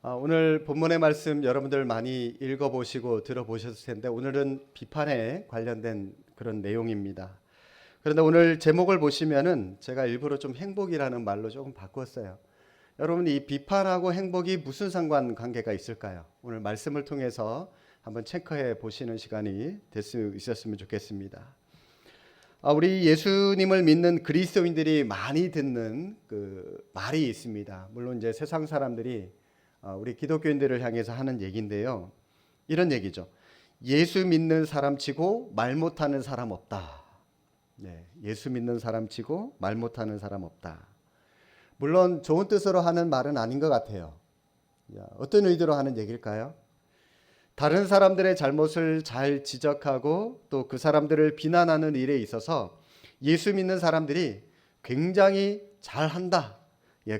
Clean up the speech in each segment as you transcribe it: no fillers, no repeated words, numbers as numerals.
오늘 본문의 말씀 여러분들 많이 읽어보시고 들어보셨을 텐데 오늘은 비판에 관련된 그런 내용입니다. 그런데 오늘 제목을 보시면은 제가 일부러 좀 행복이라는 말로 조금 바꿨어요. 여러분, 이 비판하고 행복이 무슨 상관관계가 있을까요? 오늘 말씀을 통해서 한번 체크해 보시는 시간이 될 수 있었으면 좋겠습니다. 우리 예수님을 믿는 그리스도인들이 많이 듣는 그 말이 있습니다. 물론 이제 세상 사람들이 우리 기독교인들을 향해서 하는 얘기인데요. 이런 얘기죠. 예수 믿는 사람 치고 말 못하는 사람 없다. 네, 예수 믿는 사람 치고 말 못하는 사람 없다. 물론 좋은 뜻으로 하는 말은 아닌 것 같아요. 어떤 의도로 하는 얘기일까요? 다른 사람들의 잘못을 잘 지적하고 또 그 사람들을 비난하는 일에 있어서 예수 믿는 사람들이 굉장히 잘한다.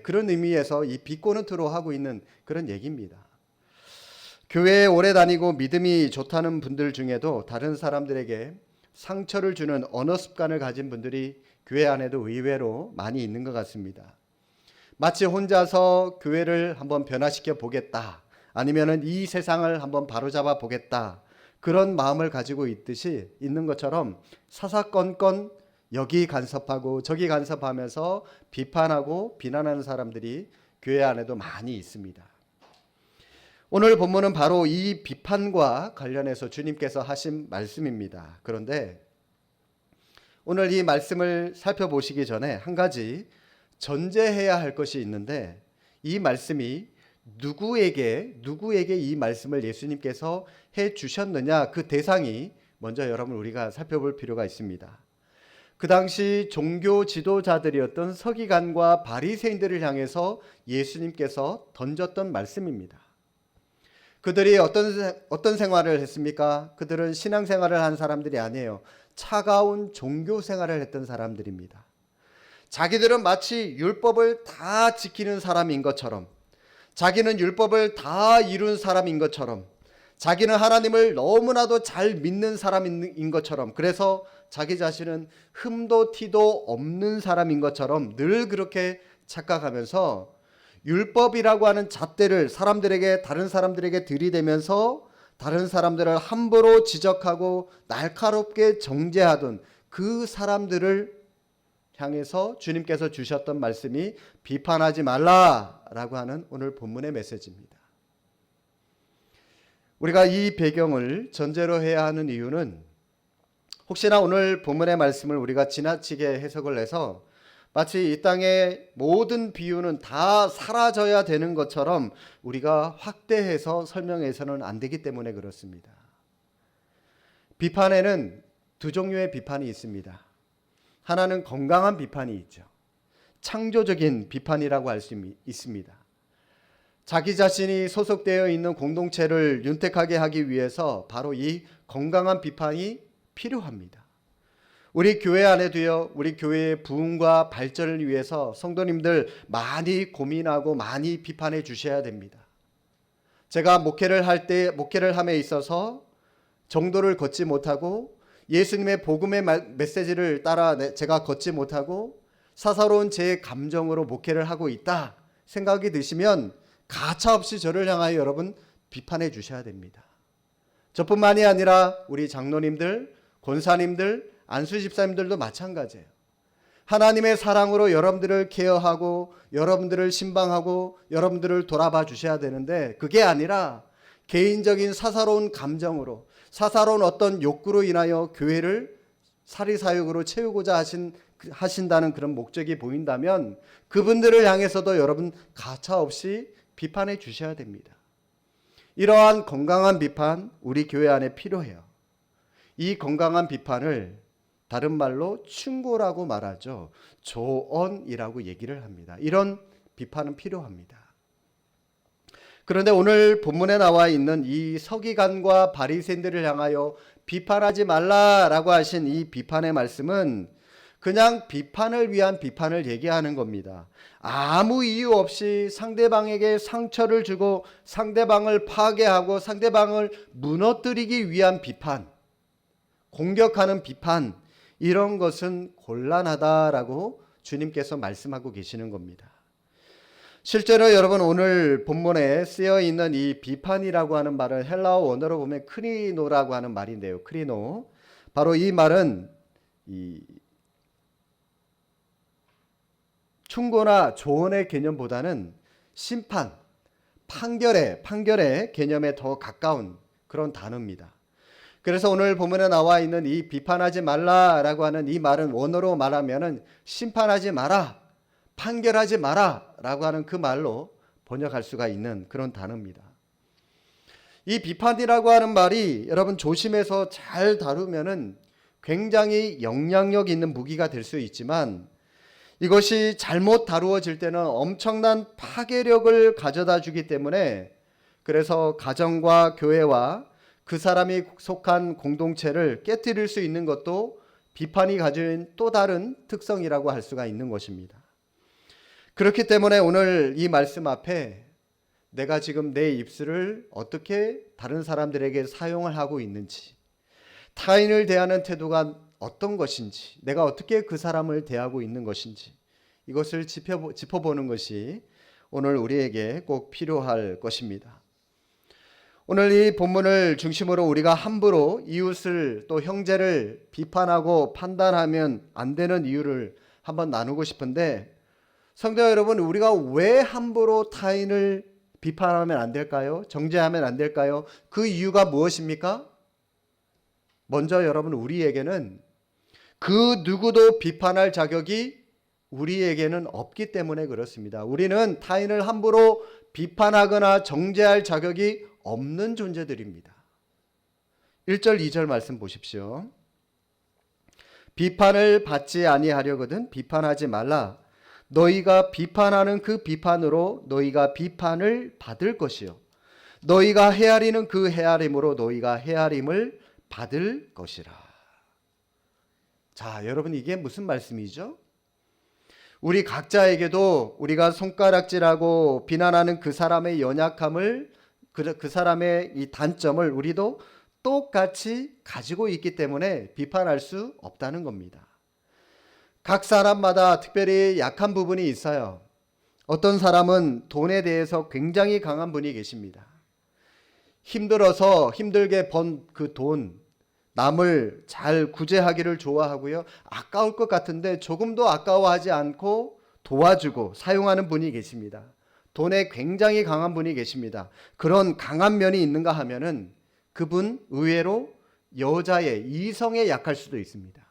그런 의미에서 이 비꼬는트로 하고 있는 그런 얘기입니다. 교회에 오래 다니고 믿음이 좋다는 분들 중에도 다른 사람들에게 상처를 주는 언어 습관을 가진 분들이 교회 안에도 의외로 많이 있는 것 같습니다. 마치 혼자서 교회를 한번 변화시켜 보겠다, 아니면은 이 세상을 한번 바로잡아 보겠다, 그런 마음을 가지고 있는 것처럼 사사건건 여기 간섭하고 저기 간섭하면서 비판하고 비난하는 사람들이 교회 안에도 많이 있습니다. 오늘 본문은 바로 이 비판과 관련해서 주님께서 하신 말씀입니다. 그런데 오늘 이 말씀을 살펴보시기 전에 한 가지 전제해야 할 것이 있는데, 이 말씀이 누구에게 이 말씀을 예수님께서 해 주셨느냐, 그 대상이 먼저 여러분 우리가 살펴볼 필요가 있습니다. 그 당시 종교 지도자들이었던 서기관과 바리새인들을 향해서 예수님께서 던졌던 말씀입니다. 그들이 어떤 생활을 했습니까? 그들은 신앙생활을 한 사람들이 아니에요. 차가운 종교 생활을 했던 사람들입니다. 자기들은 마치 율법을 다 지키는 사람인 것처럼, 자기는 율법을 다 이룬 사람인 것처럼, 자기는 하나님을 너무나도 잘 믿는 사람인 것처럼, 그래서 자기 자신은 흠도 티도 없는 사람인 것처럼 늘 그렇게 착각하면서 율법이라고 하는 잣대를 다른 사람들에게 들이대면서 다른 사람들을 함부로 지적하고 날카롭게 정죄하던 그 사람들을 향해서 주님께서 주셨던 말씀이 비판하지 말라라고 하는 오늘 본문의 메시지입니다. 우리가 이 배경을 전제로 해야 하는 이유는, 혹시나 오늘 본문의 말씀을 우리가 지나치게 해석을 해서 마치 이 땅의 모든 비유는 다 사라져야 되는 것처럼 우리가 확대해서 설명해서는 안 되기 때문에 그렇습니다. 비판에는 두 종류의 비판이 있습니다. 하나는 건강한 비판이 있죠. 창조적인 비판이라고 할 수 있습니다. 자기 자신이 소속되어 있는 공동체를 윤택하게 하기 위해서 바로 이 건강한 비판이 필요합니다. 우리 교회 안에도요, 우리 교회의 부흥과 발전을 위해서 성도님들 많이 고민하고 많이 비판해 주셔야 됩니다. 제가 목회를 함에 있어서 정도를 걷지 못하고 예수님의 복음의 메시지를 따라 제가 걷지 못하고 사사로운 제 감정으로 목회를 하고 있다 생각이 드시면 가차없이 저를 향하여 여러분 비판해 주셔야 됩니다. 저뿐만이 아니라 우리 장로님들, 권사님들, 안수집사님들도 마찬가지예요. 하나님의 사랑으로 여러분들을 케어하고 여러분들을 신방하고 여러분들을 돌아봐 주셔야 되는데, 그게 아니라 개인적인 사사로운 감정으로, 사사로운 어떤 욕구로 인하여 교회를 사리사욕으로 채우고자 하신다는 그런 목적이 보인다면 그분들을 향해서도 여러분 가차없이 비판해 주셔야 됩니다. 이러한 건강한 비판 우리 교회 안에 필요해요. 이 건강한 비판을 다른 말로 충고라고 말하죠. 조언이라고 얘기를 합니다. 이런 비판은 필요합니다. 그런데 오늘 본문에 나와 있는 이 서기관과 바리새인들을 향하여 비판하지 말라라고 하신 이 비판의 말씀은 그냥 비판을 위한 비판을 얘기하는 겁니다. 아무 이유 없이 상대방에게 상처를 주고 상대방을 파괴하고 상대방을 무너뜨리기 위한 비판, 공격하는 비판, 이런 것은 곤란하다라고 주님께서 말씀하고 계시는 겁니다. 실제로 여러분 오늘 본문에 쓰여 있는 이 비판이라고 하는 말은 헬라어 원어로 보면 크리노라고 하는 말인데요. 크리노. 바로 이 말은 이 충고나 조언의 개념보다는 심판, 판결의 개념에 더 가까운 그런 단어입니다. 그래서 오늘 본문에 나와 있는 이 비판하지 말라라고 하는 이 말은 원어로 말하면은 심판하지 마라, 판결하지 마라라고 하는 그 말로 번역할 수가 있는 그런 단어입니다. 이 비판이라고 하는 말이 여러분 조심해서 잘 다루면은 굉장히 영향력 있는 무기가 될 수 있지만 이것이 잘못 다루어질 때는 엄청난 파괴력을 가져다 주기 때문에 그래서 가정과 교회와 그 사람이 속한 공동체를 깨뜨릴 수 있는 것도 비판이 가진 또 다른 특성이라고 할 수가 있는 것입니다. 그렇기 때문에 오늘 이 말씀 앞에 내가 지금 내 입술을 어떻게 다른 사람들에게 사용을 하고 있는지, 타인을 대하는 태도가 어떤 것인지, 내가 어떻게 그 사람을 대하고 있는 것인지 이것을 짚어보는 것이 오늘 우리에게 꼭 필요할 것입니다. 오늘 이 본문을 중심으로 우리가 함부로 이웃을 또 형제를 비판하고 판단하면 안 되는 이유를 한번 나누고 싶은데, 성도 여러분, 우리가 왜 함부로 타인을 비판하면 안 될까요? 정죄하면 안 될까요? 그 이유가 무엇입니까? 먼저 여러분, 우리에게는 그 누구도 비판할 자격이 우리에게는 없기 때문에 그렇습니다. 우리는 타인을 함부로 비판하거나 정죄할 자격이 없는 존재들입니다. 1절 2절 말씀 보십시오. 비판을 받지 아니하려거든 비판하지 말라. 너희가 비판하는 그 비판으로 너희가 비판을 받을 것이요 너희가 헤아리는 그 헤아림으로 너희가 헤아림을 받을 것이라. 자, 여러분, 이게 무슨 말씀이죠? 우리 각자에게도 우리가 손가락질하고 비난하는 그 사람의 연약함을, 그 사람의 이 단점을 우리도 똑같이 가지고 있기 때문에 비판할 수 없다는 겁니다. 각 사람마다 특별히 약한 부분이 있어요. 어떤 사람은 돈에 대해서 굉장히 강한 분이 계십니다. 힘들어서 힘들게 번 그 돈, 남을 잘 구제하기를 좋아하고요. 아까울 것 같은데 조금도 아까워하지 않고 도와주고 사용하는 분이 계십니다. 돈에 굉장히 강한 분이 계십니다. 그런 강한 면이 있는가 하면은 그분 의외로 여자의 이성에 약할 수도 있습니다.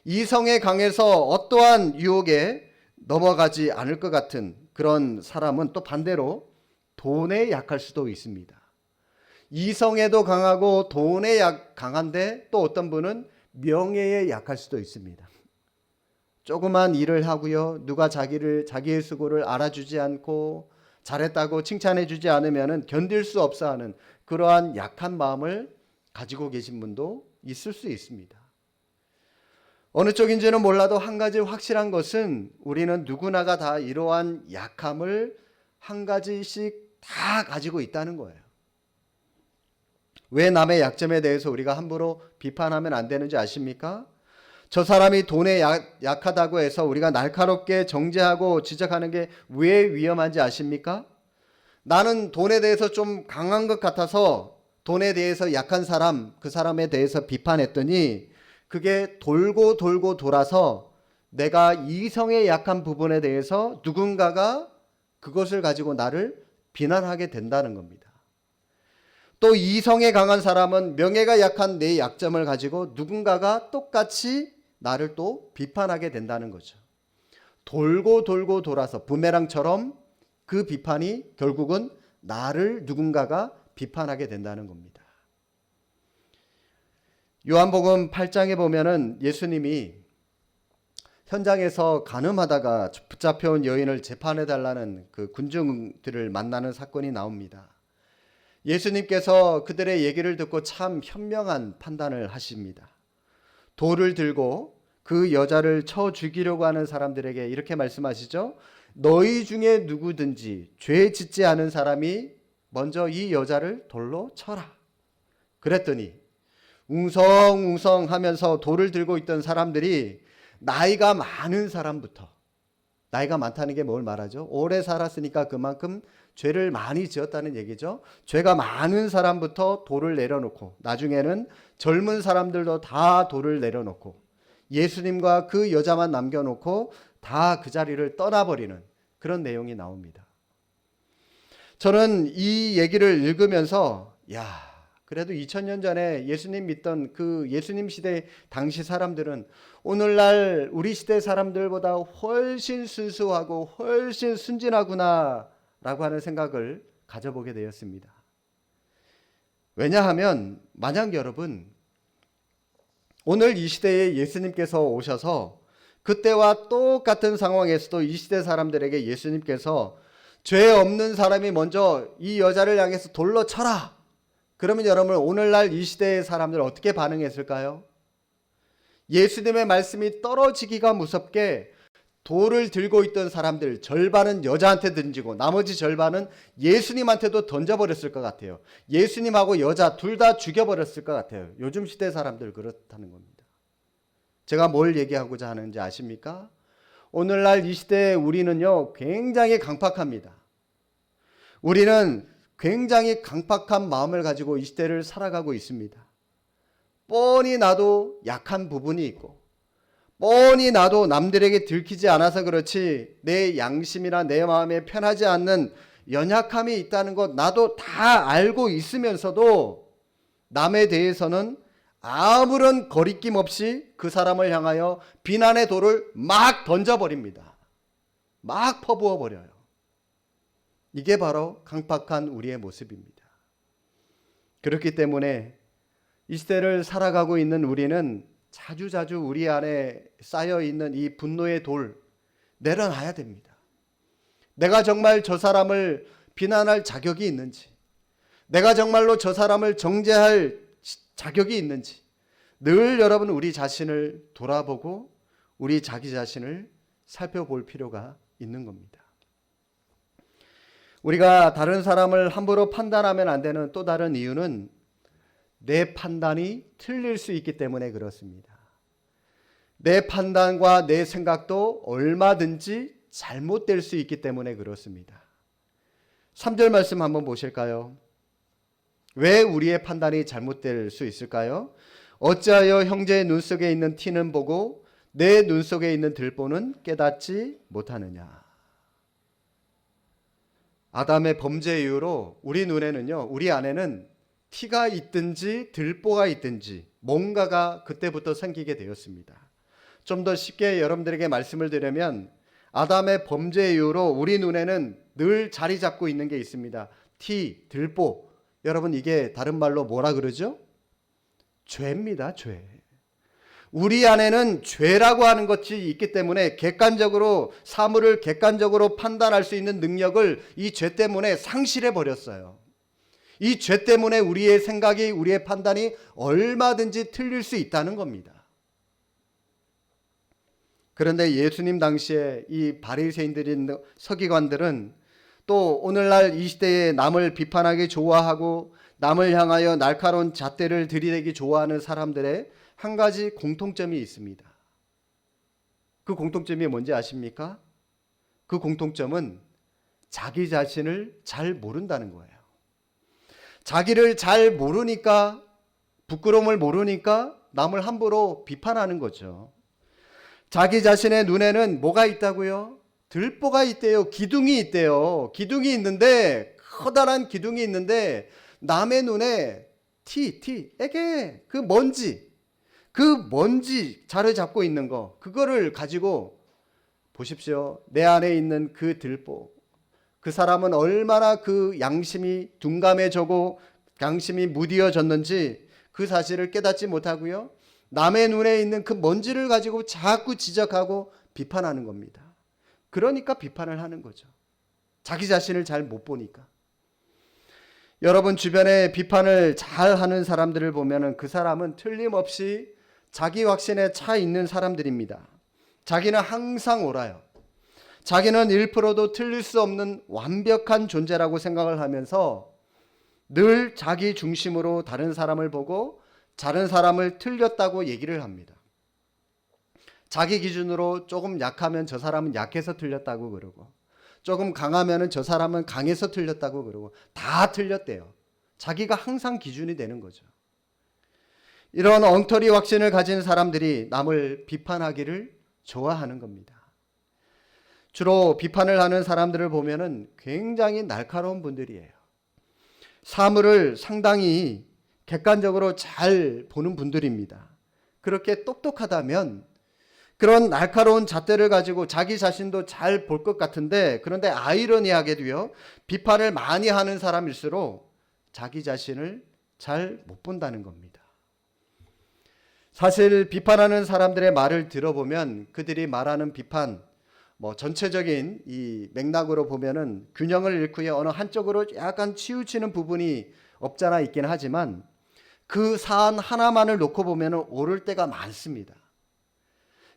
이성에 강해서 어떠한 유혹에 넘어가지 않을 것 같은 그런 사람은 또 반대로 돈에 약할 수도 있습니다. 이성에도 강하고 돈에 강한데 또 어떤 분은 명예에 약할 수도 있습니다. 조그만 일을 하고요. 누가 자기의 수고를 알아주지 않고 잘했다고 칭찬해 주지 않으면 견딜 수 없어 하는 그러한 약한 마음을 가지고 계신 분도 있을 수 있습니다. 어느 쪽인지는 몰라도 한 가지 확실한 것은 우리는 누구나가 다 이러한 약함을 한 가지씩 다 가지고 있다는 거예요. 왜 남의 약점에 대해서 우리가 함부로 비판하면 안 되는지 아십니까? 저 사람이 돈에 약하다고 해서 우리가 날카롭게 정죄하고 지적하는 게 왜 위험한지 아십니까? 나는 돈에 대해서 좀 강한 것 같아서 돈에 대해서 약한 사람, 그 사람에 대해서 비판했더니 그게 돌고 돌고 돌아서 내가 이성에 약한 부분에 대해서 누군가가 그것을 가지고 나를 비난하게 된다는 겁니다. 또 이성에 강한 사람은 명예가 약한 내 약점을 가지고 누군가가 똑같이 나를 또 비판하게 된다는 거죠. 돌고 돌고 돌아서 부메랑처럼 그 비판이 결국은 나를 누군가가 비판하게 된다는 겁니다. 요한복음 8장에 보면은 예수님이 현장에서 간음하다가 붙잡혀온 여인을 재판해달라는 그 군중들을 만나는 사건이 나옵니다. 예수님께서 그들의 얘기를 듣고 참 현명한 판단을 하십니다. 돌을 들고 그 여자를 쳐 죽이려고 하는 사람들에게 이렇게 말씀하시죠. 너희 중에 누구든지 죄 짓지 않은 사람이 먼저 이 여자를 돌로 쳐라. 그랬더니 웅성웅성 하면서 돌을 들고 있던 사람들이 나이가 많은 사람부터 나이가 많다는 게 뭘 말하죠? 오래 살았으니까 그만큼 죄를 많이 지었다는 얘기죠. 죄가 많은 사람부터 돌을 내려놓고 나중에는 젊은 사람들도 다 돌을 내려놓고 예수님과 그 여자만 남겨놓고 다 그 자리를 떠나버리는 그런 내용이 나옵니다. 저는 이 얘기를 읽으면서 그래도 2000년 전에 예수님 믿던 그 예수님 시대 당시 사람들은 오늘날 우리 시대 사람들보다 훨씬 순수하고 훨씬 순진하구나 라고 하는 생각을 가져보게 되었습니다. 왜냐하면 만약 여러분 오늘 이 시대에 예수님께서 오셔서 그때와 똑같은 상황에서도 이 시대 사람들에게 예수님께서 죄 없는 사람이 먼저 이 여자를 향해서 돌로 쳐라. 그러면 여러분 오늘날 이 시대의 사람들 어떻게 반응했을까요? 예수님의 말씀이 떨어지기가 무섭게 돌을 들고 있던 사람들 절반은 여자한테 던지고 나머지 절반은 예수님한테도 던져버렸을 것 같아요. 예수님하고 여자 둘 다 죽여버렸을 것 같아요. 요즘 시대 사람들 그렇다는 겁니다. 제가 뭘 얘기하고자 하는지 아십니까? 오늘날 이 시대에 우리는요 굉장히 강팍합니다. 우리는 굉장히 강팍한 마음을 가지고 이 시대를 살아가고 있습니다. 뻔히 나도 약한 부분이 있고 뻔히 나도 남들에게 들키지 않아서 그렇지 내 양심이나 내 마음에 편하지 않는 연약함이 있다는 것 나도 다 알고 있으면서도 남에 대해서는 아무런 거리낌 없이 그 사람을 향하여 비난의 돌을 막 던져버립니다. 막 퍼부어 버려요. 이게 바로 강팍한 우리의 모습입니다. 그렇기 때문에 이 시대를 살아가고 있는 우리는 자주자주 우리 안에 쌓여있는 이 분노의 돌 내려놔야 됩니다. 내가 정말 저 사람을 비난할 자격이 있는지, 내가 정말로 저 사람을 정죄할 자격이 있는지 늘 여러분 우리 자신을 돌아보고 우리 자기 자신을 살펴볼 필요가 있는 겁니다. 우리가 다른 사람을 함부로 판단하면 안 되는 또 다른 이유는 내 판단이 틀릴 수 있기 때문에 그렇습니다. 내 판단과 내 생각도 얼마든지 잘못될 수 있기 때문에 그렇습니다. 3절 말씀 한번 보실까요? 왜 우리의 판단이 잘못될 수 있을까요? 어찌하여 형제의 눈 속에 있는 티는 보고 내 눈 속에 있는 들보는 깨닫지 못하느냐. 아담의 범죄 이후로 우리 눈에는요, 우리 안에는 티가 있든지 들보가 있든지 뭔가가 그때부터 생기게 되었습니다. 좀 더 쉽게 여러분들에게 말씀을 드리면 아담의 범죄 이후로 우리 눈에는 늘 자리 잡고 있는 게 있습니다. 티, 들보. 여러분 이게 다른 말로 뭐라 그러죠? 죄입니다. 죄. 우리 안에는 죄라고 하는 것이 있기 때문에 객관적으로 사물을 객관적으로 판단할 수 있는 능력을 이 죄 때문에 상실해 버렸어요. 이 죄 때문에 우리의 생각이 우리의 판단이 얼마든지 틀릴 수 있다는 겁니다. 그런데 예수님 당시에 이 바리새인들인 서기관들은 또 오늘날 이 시대에 남을 비판하기 좋아하고 남을 향하여 날카로운 잣대를 들이대기 좋아하는 사람들의 한 가지 공통점이 있습니다. 그 공통점이 뭔지 아십니까? 그 공통점은 자기 자신을 잘 모른다는 거예요. 자기를 잘 모르니까, 부끄러움을 모르니까 남을 함부로 비판하는 거죠. 자기 자신의 눈에는 뭐가 있다고요? 들보가 있대요. 기둥이 있대요. 기둥이 있는데, 커다란 기둥이 있는데 남의 눈에 에게 그 먼지 자를 잡고 있는 거, 그거를 가지고 보십시오. 내 안에 있는 그 들보, 그 사람은 얼마나 그 양심이 둔감해지고 양심이 무디어졌는지 그 사실을 깨닫지 못하고요, 남의 눈에 있는 그 먼지를 가지고 자꾸 지적하고 비판하는 겁니다. 그러니까 비판을 하는 거죠. 자기 자신을 잘 못 보니까. 여러분 주변에 비판을 잘 하는 사람들을 보면 그 사람은 틀림없이 자기 확신에 차 있는 사람들입니다. 자기는 항상 옳아요. 자기는 1%도 틀릴 수 없는 완벽한 존재라고 생각을 하면서 늘 자기 중심으로 다른 사람을 보고 다른 사람을 틀렸다고 얘기를 합니다. 자기 기준으로 조금 약하면 저 사람은 약해서 틀렸다고 그러고, 조금 강하면 저 사람은 강해서 틀렸다고 그러고, 다 틀렸대요. 자기가 항상 기준이 되는 거죠. 이런 엉터리 확신을 가진 사람들이 남을 비판하기를 좋아하는 겁니다. 주로 비판을 하는 사람들을 보면은 굉장히 날카로운 분들이에요. 사물을 상당히 객관적으로 잘 보는 분들입니다. 그렇게 똑똑하다면 그런 날카로운 잣대를 가지고 자기 자신도 잘 볼 것 같은데, 그런데 아이러니하게도요, 비판을 많이 하는 사람일수록 자기 자신을 잘 못 본다는 겁니다. 사실 비판하는 사람들의 말을 들어보면 그들이 말하는 비판, 전체적인 이 맥락으로 보면은 균형을 잃고요, 어느 한쪽으로 약간 치우치는 부분이 없잖아 있긴 하지만 그 사안 하나만을 놓고 보면은 옳을 때가 많습니다.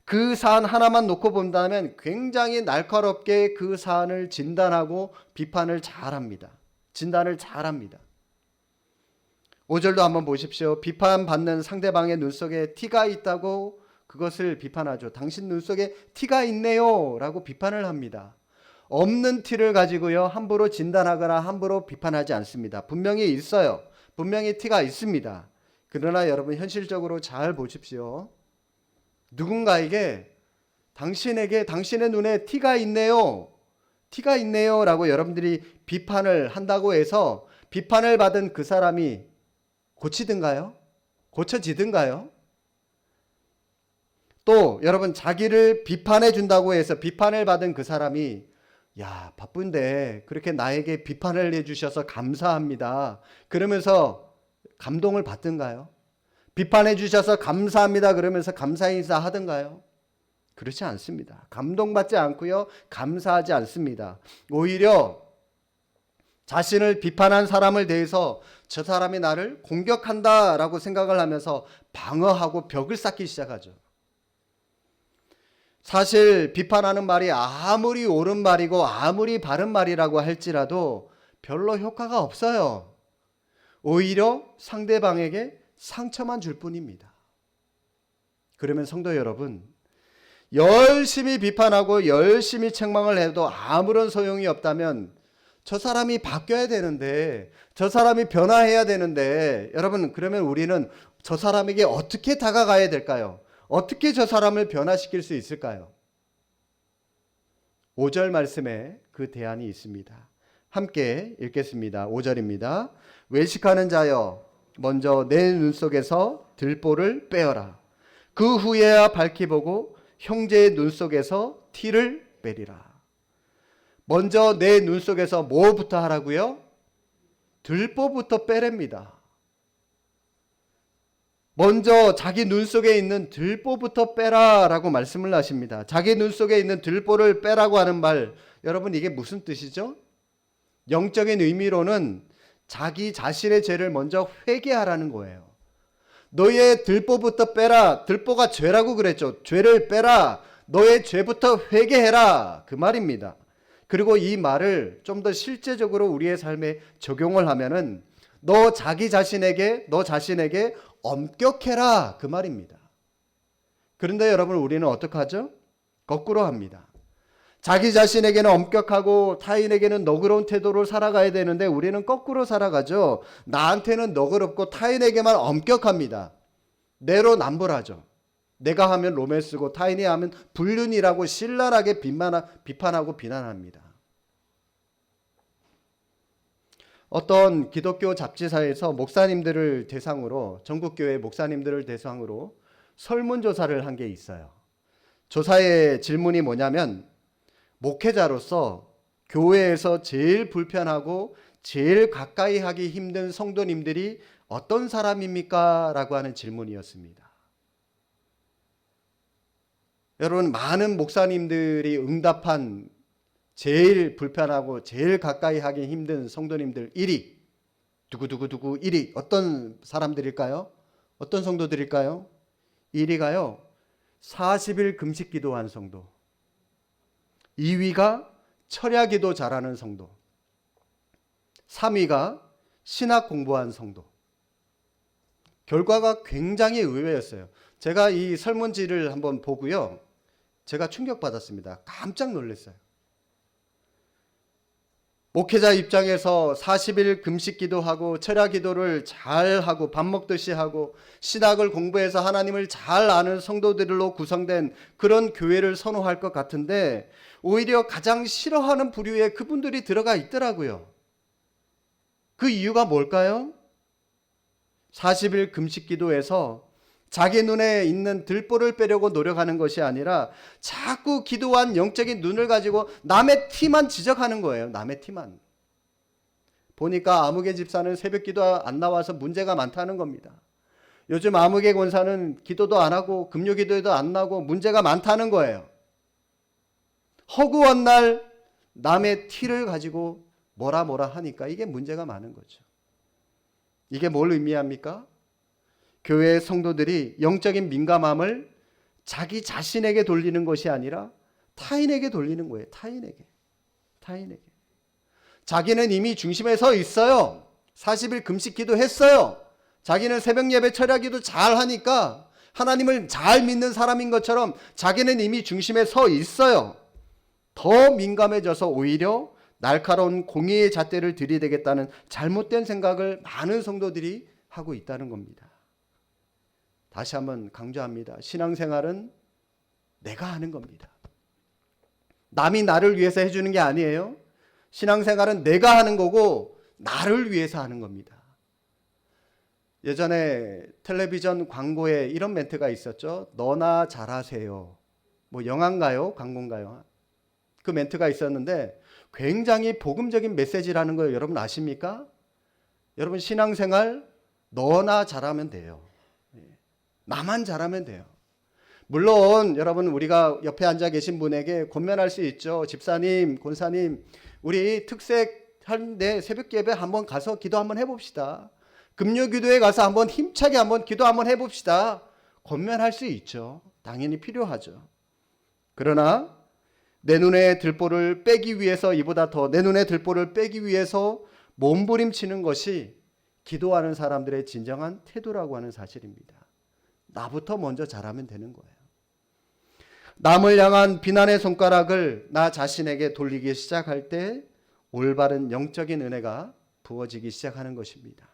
그 사안 하나만 놓고 본다면 굉장히 날카롭게 그 사안을 진단하고 비판을 잘합니다. 진단을 잘합니다. 5절도 한번 보십시오. 비판받는 상대방의 눈 속에 티가 있다고 그것을 비판하죠. 당신 눈 속에 티가 있네요 라고 비판을 합니다. 없는 티를 가지고요, 함부로 진단하거나 함부로 비판하지 않습니다. 분명히 있어요. 분명히 티가 있습니다. 그러나 여러분, 현실적으로 잘 보십시오. 누군가에게 당신에게 당신의 눈에 티가 있네요, 티가 있네요 라고 여러분들이 비판을 한다고 해서 비판을 받은 그 사람이 고치든가요? 고쳐지든가요? 또 여러분, 자기를 비판해 준다고 해서 비판을 받은 그 사람이 야, 바쁜데 그렇게 나에게 비판을 해주셔서 감사합니다 그러면서 감동을 받든가요? 비판해 주셔서 감사합니다 그러면서 감사 인사 하든가요? 그렇지 않습니다. 감동받지 않고요, 감사하지 않습니다. 오히려 자신을 비판한 사람을 대해서 저 사람이 나를 공격한다라고 생각을 하면서 방어하고 벽을 쌓기 시작하죠. 사실 비판하는 말이 아무리 옳은 말이고 아무리 바른 말이라고 할지라도 별로 효과가 없어요. 오히려 상대방에게 상처만 줄 뿐입니다. 그러면 성도 여러분, 열심히 비판하고 열심히 책망을 해도 아무런 소용이 없다면 저 사람이 바뀌어야 되는데, 저 사람이 변화해야 되는데, 여러분, 그러면 우리는 저 사람에게 어떻게 다가가야 될까요? 어떻게 저 사람을 변화시킬 수 있을까요? 5절 말씀에 그 대안이 있습니다. 함께 읽겠습니다. 5절입니다. 외식하는 자여, 먼저 내 눈 속에서 들보를 빼어라. 그 후에야 밝히 보고 형제의 눈 속에서 티를 빼리라. 먼저 내 눈 속에서 뭐부터 하라고요? 들보부터 빼랍니다. 먼저 자기 눈 속에 있는 들보부터 빼라라고 말씀을 하십니다. 자기 눈 속에 있는 들보를 빼라고 하는 말, 여러분 이게 무슨 뜻이죠? 영적인 의미로는 자기 자신의 죄를 먼저 회개하라는 거예요. 너의 들보부터 빼라. 들보가 죄라고 그랬죠. 죄를 빼라. 너의 죄부터 회개해라. 그 말입니다. 그리고 이 말을 좀 더 실제적으로 우리의 삶에 적용을 하면은 너 자신에게 엄격해라. 그 말입니다. 그런데 여러분, 우리는 어떻게 하죠? 거꾸로 합니다. 자기 자신에게는 엄격하고 타인에게는 너그러운 태도로 살아가야 되는데 우리는 거꾸로 살아가죠. 나한테는 너그럽고 타인에게만 엄격합니다. 내로남불하죠. 내가 하면 로맨스고 타인이 하면 불륜이라고 신랄하게 비판하고 비난합니다. 어떤 기독교 잡지사에서 목사님들을 대상으로, 전국교회 목사님들을 대상으로 설문조사를 한 게 있어요. 조사의 질문이 뭐냐면, 목회자로서 교회에서 제일 불편하고 제일 가까이 하기 힘든 성도님들이 어떤 사람입니까? 라고 하는 질문이었습니다. 여러분, 많은 목사님들이 응답한 제일 불편하고 제일 가까이 하기 힘든 성도님들 1위, 두구두구두구 1위, 어떤 사람들일까요? 어떤 성도들일까요? 1위가요 40일 금식 기도한 성도, 2위가 철야기도 잘하는 성도, 3위가 신학 공부한 성도. 결과가 굉장히 의외였어요. 제가 이 설문지를 한번 보고요. 제가 충격받았습니다. 깜짝 놀랐어요. 목회자 입장에서 40일 금식 기도하고 철야 기도를 잘 하고 밥 먹듯이 하고 신학을 공부해서 하나님을 잘 아는 성도들로 구성된 그런 교회를 선호할 것 같은데 오히려 가장 싫어하는 부류에 그분들이 들어가 있더라고요. 그 이유가 뭘까요? 40일 금식 기도에서 자기 눈에 있는 들보를 빼려고 노력하는 것이 아니라 자꾸 기도한 영적인 눈을 가지고 남의 티만 지적하는 거예요. 남의 티만. 보니까 아무개 집사는 새벽 기도 안 나와서 문제가 많다는 겁니다. 요즘 아무개 권사는 기도도 안 하고 금요 기도에도 안 나고 문제가 많다는 거예요. 허구한 날 남의 티를 가지고 뭐라 하니까 이게 문제가 많은 거죠. 이게 뭘 의미합니까? 교회의 성도들이 영적인 민감함을 자기 자신에게 돌리는 것이 아니라 타인에게 돌리는 거예요. 타인에게. 자기는 이미 중심에 서 있어요. 40일 금식 기도했어요. 자기는 새벽 예배 철야 기도 잘 하니까 하나님을 잘 믿는 사람인 것처럼 자기는 이미 중심에 서 있어요. 더 민감해져서 오히려 날카로운 공의의 잣대를 들이대겠다는 잘못된 생각을 많은 성도들이 하고 있다는 겁니다. 다시 한번 강조합니다. 신앙생활은 내가 하는 겁니다. 남이 나를 위해서 해주는 게 아니에요. 신앙생활은 내가 하는 거고 나를 위해서 하는 겁니다. 예전에 텔레비전 광고에 이런 멘트가 있었죠. 너나 잘하세요. 뭐 영화인가요? 광고인가요? 그 멘트가 있었는데 굉장히 복음적인 메시지라는 거 여러분 아십니까? 여러분 신앙생활 너나 잘하면 돼요. 나만 잘하면 돼요. 물론 여러분 우리가 옆에 앉아 계신 분에게 권면할 수 있죠. 집사님, 권사님, 우리 특색한데 새벽 예배 한번 가서 기도 한번 해봅시다. 금요 기도에 가서 한번 힘차게 한번 기도 한번 해봅시다. 권면할 수 있죠. 당연히 필요하죠. 그러나 내 눈에 들보를 빼기 위해서 이보다 더 내 눈에 들보를 빼기 위해서 몸부림치는 것이 기도하는 사람들의 진정한 태도라고 하는 사실입니다. 나부터 먼저 잘하면 되는 거예요. 남을 향한 비난의 손가락을 나 자신에게 돌리기 시작할 때 올바른 영적인 은혜가 부어지기 시작하는 것입니다.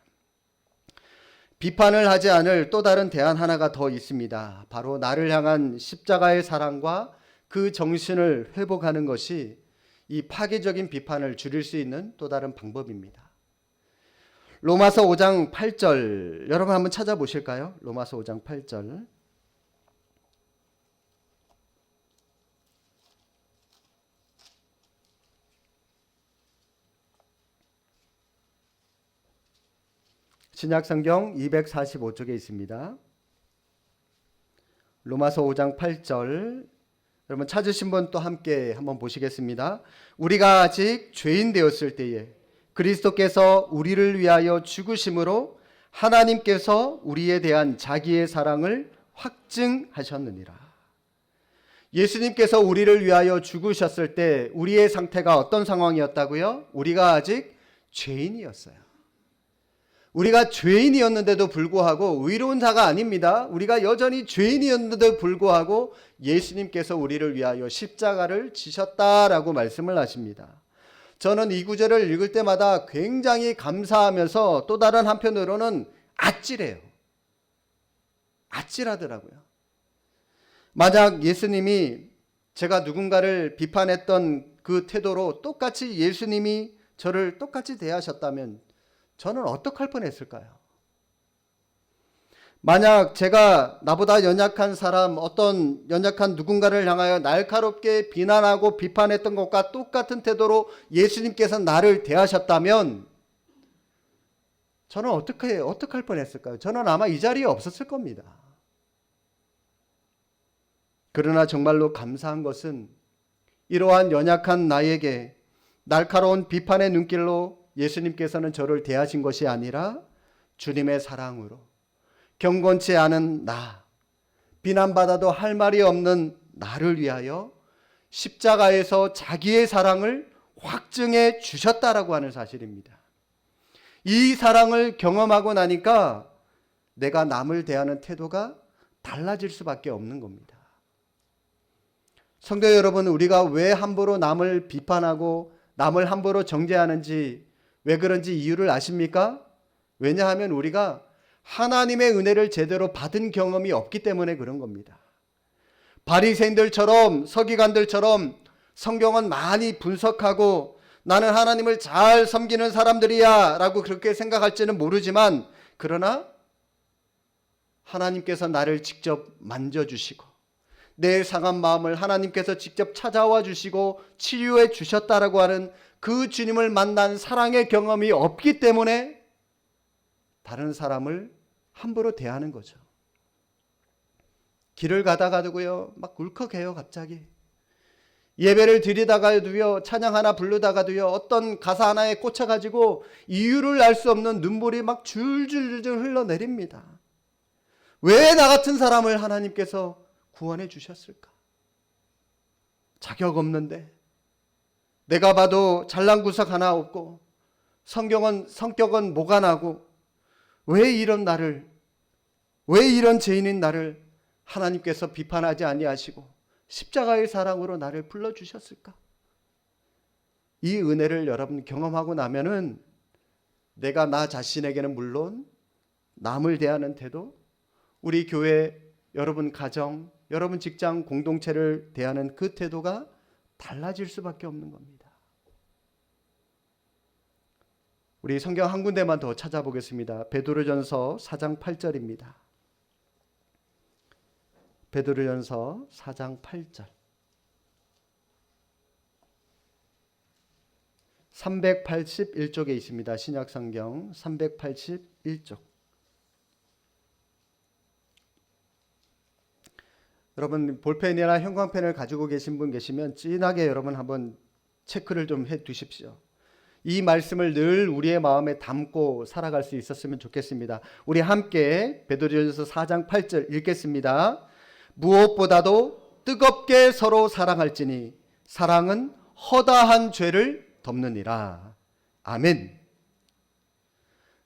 비판을 하지 않을 또 다른 대안 하나가 더 있습니다. 바로 나를 향한 십자가의 사랑과 그 정신을 회복하는 것이 이 파괴적인 비판을 줄일 수 있는 또 다른 방법입니다. 로마서 5장 8절 여러분 한번 찾아보실까요? 로마서 5장 8절 신약성경 245쪽에 있습니다. 로마서 5장 8절 여러분 찾으신 분 또 함께 한번 보시겠습니다. 우리가 아직 죄인 되었을 때에 그리스도께서 우리를 위하여 죽으심으로 하나님께서 우리에 대한 자기의 사랑을 확증하셨느니라. 예수님께서 우리를 위하여 죽으셨을 때 우리의 상태가 어떤 상황이었다고요? 우리가 아직 죄인이었어요. 우리가 죄인이었는데도 불구하고 의로운 자가 아닙니다. 우리가 여전히 죄인이었는데도 불구하고 예수님께서 우리를 위하여 십자가를 지셨다라고 말씀을 하십니다. 저는 이 구절을 읽을 때마다 굉장히 감사하면서 또 다른 한편으로는 아찔해요. 아찔하더라고요. 만약 예수님이 제가 누군가를 비판했던 그 태도로 똑같이 예수님이 저를 똑같이 대하셨다면 저는 어떡할 뻔했을까요? 만약 제가 나보다 연약한 사람, 어떤 연약한 누군가를 향하여 날카롭게 비난하고 비판했던 것과 똑같은 태도로 예수님께서 나를 대하셨다면 저는 어떡할 뻔했을까요? 저는 아마 이 자리에 없었을 겁니다. 그러나 정말로 감사한 것은 이러한 연약한 나에게 날카로운 비판의 눈길로 예수님께서는 저를 대하신 것이 아니라 주님의 사랑으로 경건치 않은 나, 비난받아도 할 말이 없는 나를 위하여 십자가에서 자기의 사랑을 확증해 주셨다라고 하는 사실입니다. 이 사랑을 경험하고 나니까 내가 남을 대하는 태도가 달라질 수밖에 없는 겁니다. 성도 여러분, 우리가 왜 함부로 남을 비판하고 남을 함부로 정죄하는지, 왜 그런지 이유를 아십니까? 왜냐하면 우리가 하나님의 은혜를 제대로 받은 경험이 없기 때문에 그런 겁니다. 바리새인들처럼, 서기관들처럼 성경은 많이 분석하고 나는 하나님을 잘 섬기는 사람들이야 라고 그렇게 생각할지는 모르지만, 그러나 하나님께서 나를 직접 만져주시고 내 상한 마음을 하나님께서 직접 찾아와 주시고 치유해 주셨다라고 하는 그 주님을 만난 사랑의 경험이 없기 때문에 다른 사람을 함부로 대하는 거죠. 길을 가다가도요, 막 울컥해요. 갑자기 예배를 드리다가도요, 찬양 하나 부르다가도요, 어떤 가사 하나에 꽂혀가지고 이유를 알 수 없는 눈물이 막 줄줄줄 흘러내립니다. 왜 나 같은 사람을 하나님께서 구원해 주셨을까? 자격 없는데, 내가 봐도 잘난 구석 하나 없고 성격은 모가나고 왜 이런 나를, 왜 이런 죄인인 나를 하나님께서 비판하지 아니하시고 십자가의 사랑으로 나를 불러주셨을까? 이 은혜를 여러분 경험하고 나면은 내가 나 자신에게는 물론 남을 대하는 태도, 우리 교회, 여러분 가정, 여러분 직장 공동체를 대하는 그 태도가 달라질 수밖에 없는 겁니다. 우리 성경 한 군데만 더 찾아보겠습니다. 베드로전서 4장 8절입니다. 베드로전서 4장 8절. 381쪽에 있습니다. 신약성경 381쪽. 여러분 볼펜이나 형광펜을 가지고 계신 분 계시면 진하게 여러분 한번 체크를 좀 해 두십시오. 이 말씀을 늘 우리의 마음에 담고 살아갈 수 있었으면 좋겠습니다. 우리 함께 베드로전서 4장 8절 읽겠습니다. 무엇보다도 뜨겁게 서로 사랑할지니 사랑은 허다한 죄를 덮느니라. 아멘.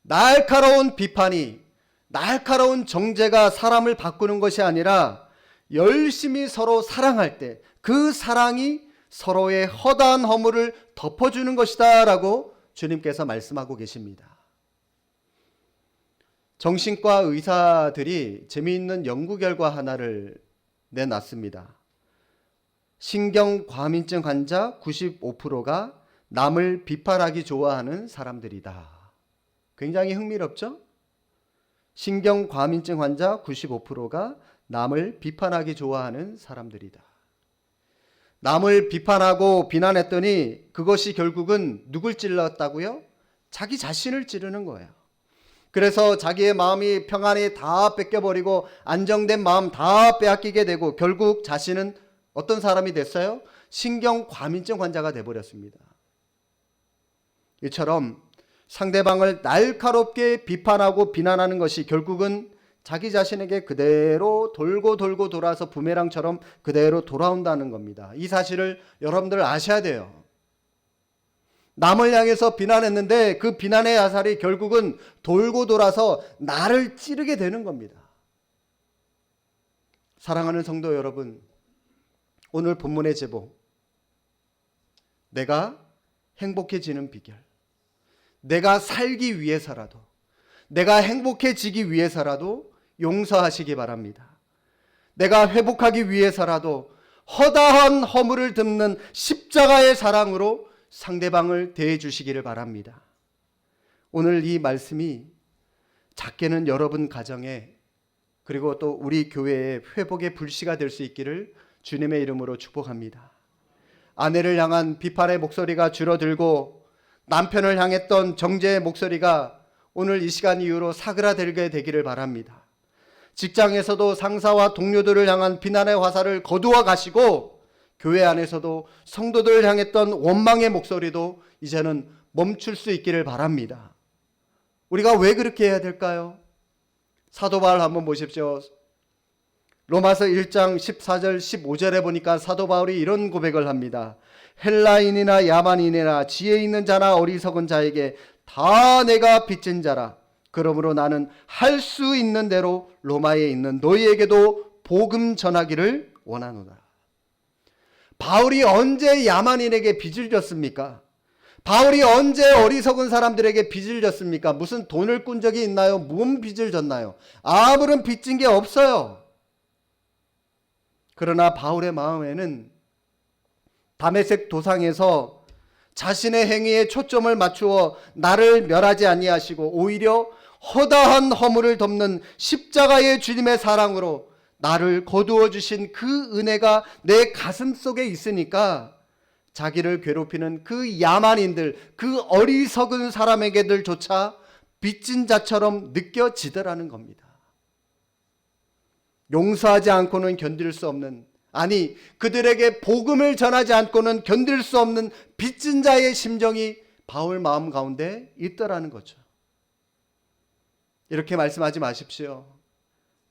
날카로운 비판이, 날카로운 정죄가 사람을 바꾸는 것이 아니라 열심히 서로 사랑할 때 그 사랑이 서로의 허다한 허물을 덮어주는 것이다 라고 주님께서 말씀하고 계십니다. 정신과 의사들이 재미있는 연구 결과 하나를 내놨습니다. 신경과민증 환자 95%가 남을 비판하기 좋아하는 사람들이다. 굉장히 흥미롭죠? 신경과민증 환자 95%가 남을 비판하기 좋아하는 사람들이다. 남을 비판하고 비난했더니 그것이 결국은 누굴 찔렀다고요? 자기 자신을 찌르는 거예요. 그래서 자기의 마음이 평안히 다 뺏겨버리고 안정된 마음 다 빼앗기게 되고 결국 자신은 어떤 사람이 됐어요? 신경과민증 환자가 돼버렸습니다. 이처럼 상대방을 날카롭게 비판하고 비난하는 것이 결국은 자기 자신에게 그대로 돌고 돌아서 부메랑처럼 그대로 돌아온다는 겁니다. 이 사실을 여러분들 아셔야 돼요. 남을 향해서 비난했는데 그 비난의 야살이 결국은 돌고 돌아서 나를 찌르게 되는 겁니다. 사랑하는 성도 여러분, 오늘 본문의 제목, 내가 행복해지는 비결, 내가 살기 위해서라도, 내가 행복해지기 위해서라도 용서하시기 바랍니다. 내가 회복하기 위해서라도 허다한 허물을 덮는 십자가의 사랑으로 상대방을 대해 주시기를 바랍니다. 오늘 이 말씀이 작게는 여러분 가정에 그리고 또 우리 교회의 회복의 불씨가 될 수 있기를 주님의 이름으로 축복합니다. 아내를 향한 비판의 목소리가 줄어들고 남편을 향했던 정죄의 목소리가 오늘 이 시간 이후로 사그라들게 되기를 바랍니다. 직장에서도 상사와 동료들을 향한 비난의 화살을 거두어 가시고 교회 안에서도 성도들을 향했던 원망의 목소리도 이제는 멈출 수 있기를 바랍니다. 우리가 왜 그렇게 해야 될까요? 사도 바울 한번 보십시오. 로마서 1장 14절 15절에 보니까 사도 바울이 이런 고백을 합니다. 헬라인이나 야만인이나 지혜 있는 자나 어리석은 자에게 다 내가 빚진 자라. 그러므로 나는 할 수 있는 대로 로마에 있는 너희에게도 복음 전하기를 원하노라. 바울이 언제 야만인에게 빚을 졌습니까? 바울이 언제 어리석은 사람들에게 빚을 졌습니까? 무슨 돈을 꾼 적이 있나요? 무슨 빚을 졌나요? 아무런 빚진 게 없어요. 그러나 바울의 마음에는 다메섹 도상에서 자신의 행위에 초점을 맞추어 나를 멸하지 아니하시고 오히려 허다한 허물을 덮는 십자가의 주님의 사랑으로 나를 거두어 주신 그 은혜가 내 가슴 속에 있으니까 자기를 괴롭히는 그 야만인들, 그 어리석은 사람에게들조차 빚진 자처럼 느껴지더라는 겁니다. 용서하지 않고는 견딜 수 없는, 아니 그들에게 복음을 전하지 않고는 견딜 수 없는 빚진 자의 심정이 바울 마음 가운데 있더라는 거죠. 이렇게 말씀하지 마십시오.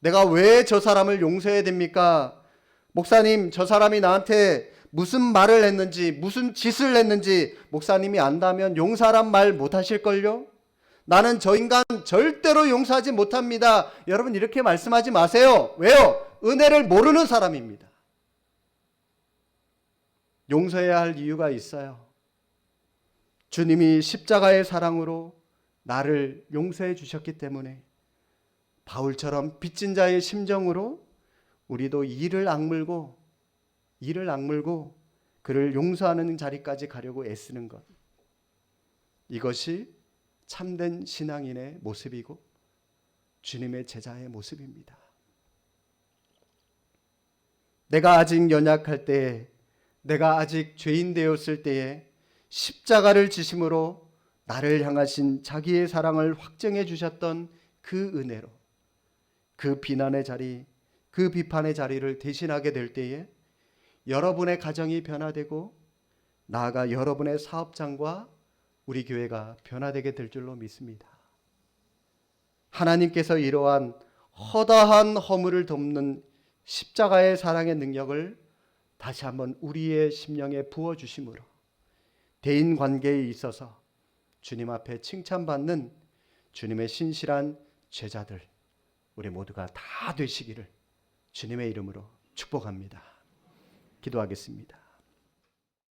내가 왜 저 사람을 용서해야 됩니까? 목사님, 저 사람이 나한테 무슨 말을 했는지, 무슨 짓을 했는지 목사님이 안다면 용서란 말 못하실걸요? 나는 저 인간 절대로 용서하지 못합니다. 여러분 이렇게 말씀하지 마세요. 왜요? 은혜를 모르는 사람입니다. 용서해야 할 이유가 있어요. 주님이 십자가의 사랑으로 나를 용서해 주셨기 때문에 바울처럼 빚진 자의 심정으로 우리도 이를 악물고 그를 용서하는 자리까지 가려고 애쓰는 것. 이것이 참된 신앙인의 모습이고 주님의 제자의 모습입니다. 내가 아직 연약할 때에, 내가 아직 죄인 되었을 때에 십자가를 지심으로 나를 향하신 자기의 사랑을 확증해 주셨던 그 은혜로 그 비난의 자리, 그 비판의 자리를 대신하게 될 때에 여러분의 가정이 변화되고 나아가 여러분의 사업장과 우리 교회가 변화되게 될 줄로 믿습니다. 하나님께서 이러한 허다한 허물을 덮는 십자가의 사랑의 능력을 다시 한번 우리의 심령에 부어주심으로 대인 관계에 있어서 주님 앞에 칭찬받는 주님의 신실한 제자들 우리 모두가 다 되시기를 주님의 이름으로 축복합니다. 기도하겠습니다.